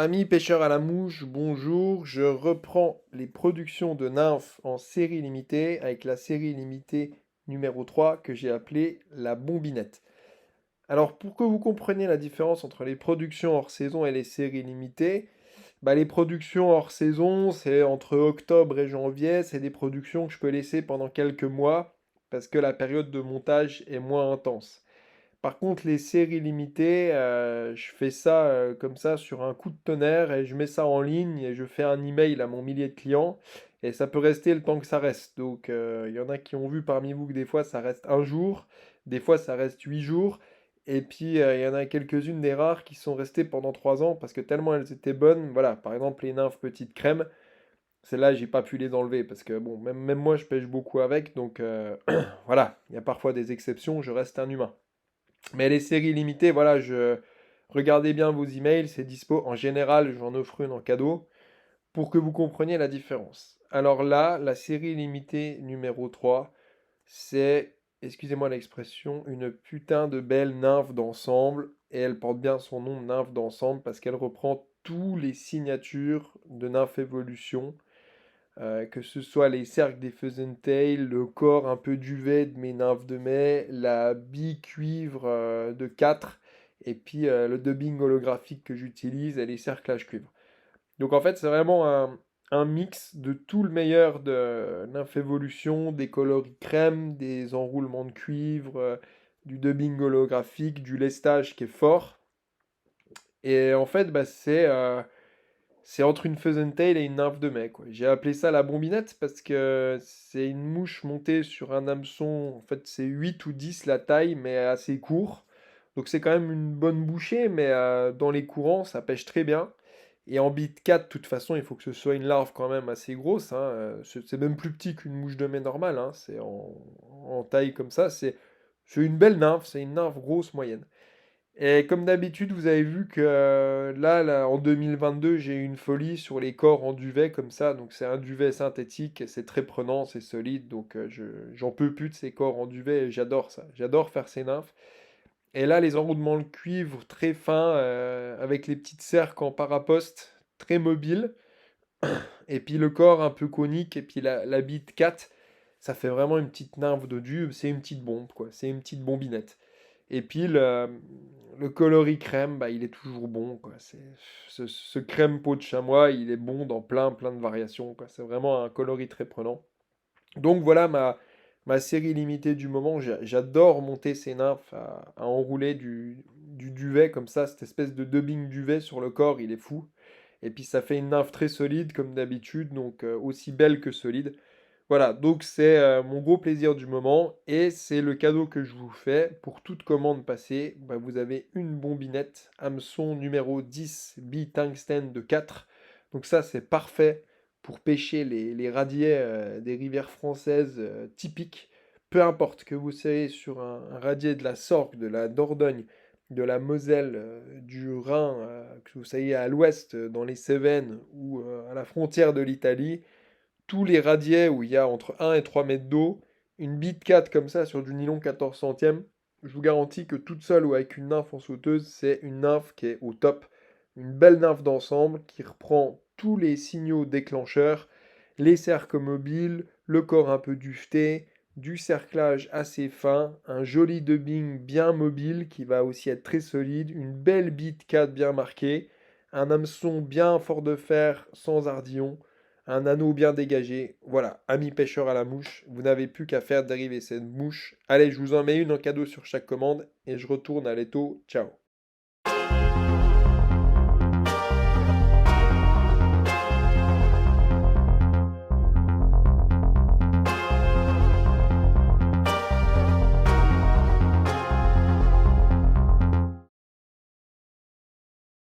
Amis pêcheurs à la mouche, bonjour. Je reprends les productions de nymphes en série limitée avec la série limitée numéro 3 que j'ai appelée la Bombinette. Alors pour que vous compreniez la différence entre les productions hors saison et les séries limitées, les productions hors saison, c'est entre octobre et janvier, c'est des productions que je peux laisser pendant quelques mois parce que la période de montage est moins intense. Par contre, les séries limitées, je fais ça comme ça sur un coup de tonnerre et je mets ça en ligne et je fais un email à mon millier de clients et ça peut rester le temps que ça reste. Donc, il y en a qui ont vu parmi vous que des fois ça reste un jour, des fois ça reste 8 jours, et puis il y en a quelques-unes des rares qui sont restées pendant 3 ans parce que tellement elles étaient bonnes. Voilà, par exemple les nymphes petites crèmes, celles-là j'ai pas pu les enlever parce que bon, même moi je pêche beaucoup avec, donc voilà, il y a parfois des exceptions, je reste un humain. Mais les séries limitées, voilà, regardez bien vos emails, c'est dispo. En général, j'en offre une en cadeau pour que vous compreniez la différence. Alors là, la série limitée numéro 3, c'est, excusez-moi l'expression, une putain de belle nymphe d'ensemble. Et elle porte bien son nom, nymphe d'ensemble, parce qu'elle reprend tous les signatures de Nymph Evolution, que ce soit les cercles des Tail, le corps un peu duvet de mes nymphes de mai, la bille cuivre de 4, et puis le dubbing holographique que j'utilise et les cerclages cuivre. Donc en fait, c'est vraiment un mix de tout le meilleur de Nymph Evolution, des coloris crème, des enroulements de cuivre, du dubbing holographique, du lestage qui est fort. Et en fait, c'est entre une Tail et une nymphe de mai, quoi. J'ai appelé ça la bombinette parce que c'est une mouche montée sur un hameçon. En fait, c'est 8 ou 10 la taille, mais assez court. Donc c'est quand même une bonne bouchée, mais dans les courants, ça pêche très bien. Et en bit 4, de toute façon, il faut que ce soit une larve quand même assez grosse, hein. C'est même plus petit qu'une mouche de mai normale, hein. C'est en taille comme ça. C'est une belle nymphe, c'est une nymphe grosse moyenne. Et comme d'habitude, vous avez vu que là, en 2022, j'ai eu une folie sur les corps en duvet comme ça. Donc c'est un duvet synthétique, et c'est très prenant, c'est solide. Donc j'en peux plus de ces corps en duvet et j'adore ça. J'adore faire ces nymphes. Et là, les enroulements de cuivre très fins, avec les petites cerques en paraposte, très mobiles. Et puis le corps un peu conique, et puis la bite 4, ça fait vraiment une petite nymphe de Dieu. C'est une petite bombe, quoi. C'est une petite bombinette. Et puis le coloris crème, il est toujours bon, quoi. Ce crème peau de chamois, il est bon dans plein de variations, quoi. C'est vraiment un coloris très prenant. Donc voilà ma série limitée du moment. J'adore monter ces nymphes à enrouler du duvet comme ça, cette espèce de dubbing duvet sur le corps, il est fou. Et puis ça fait une nymphe très solide comme d'habitude, donc aussi belle que solide. Voilà, donc c'est mon gros plaisir du moment et c'est le cadeau que je vous fais pour toute commande passée. Vous avez une bombinette hameçon numéro 10 bi-tungstène de 4. Donc ça c'est parfait pour pêcher les radiers des rivières françaises typiques. Peu importe que vous soyez sur un radier de la Sorgue, de la Dordogne, de la Moselle, du Rhin, que vous soyez à l'ouest dans les Cévennes ou à la frontière de l'Italie, tous les radiers où il y a entre 1 et 3 mètres d'eau, une bite 4 comme ça sur du nylon 14 centièmes, je vous garantis que toute seule ou avec une nymphe en sauteuse, c'est une nymphe qui est au top. Une belle nymphe d'ensemble qui reprend tous les signaux déclencheurs, les cercles mobiles, le corps un peu duveté, du cerclage assez fin, un joli dubbing bien mobile qui va aussi être très solide, une belle bite 4 bien marquée, un hameçon bien fort de fer sans ardillon, un anneau bien dégagé. Voilà, ami pêcheur à la mouche, vous n'avez plus qu'à faire dériver cette mouche. Allez, je vous en mets une en cadeau sur chaque commande et je retourne à l'étau. Ciao.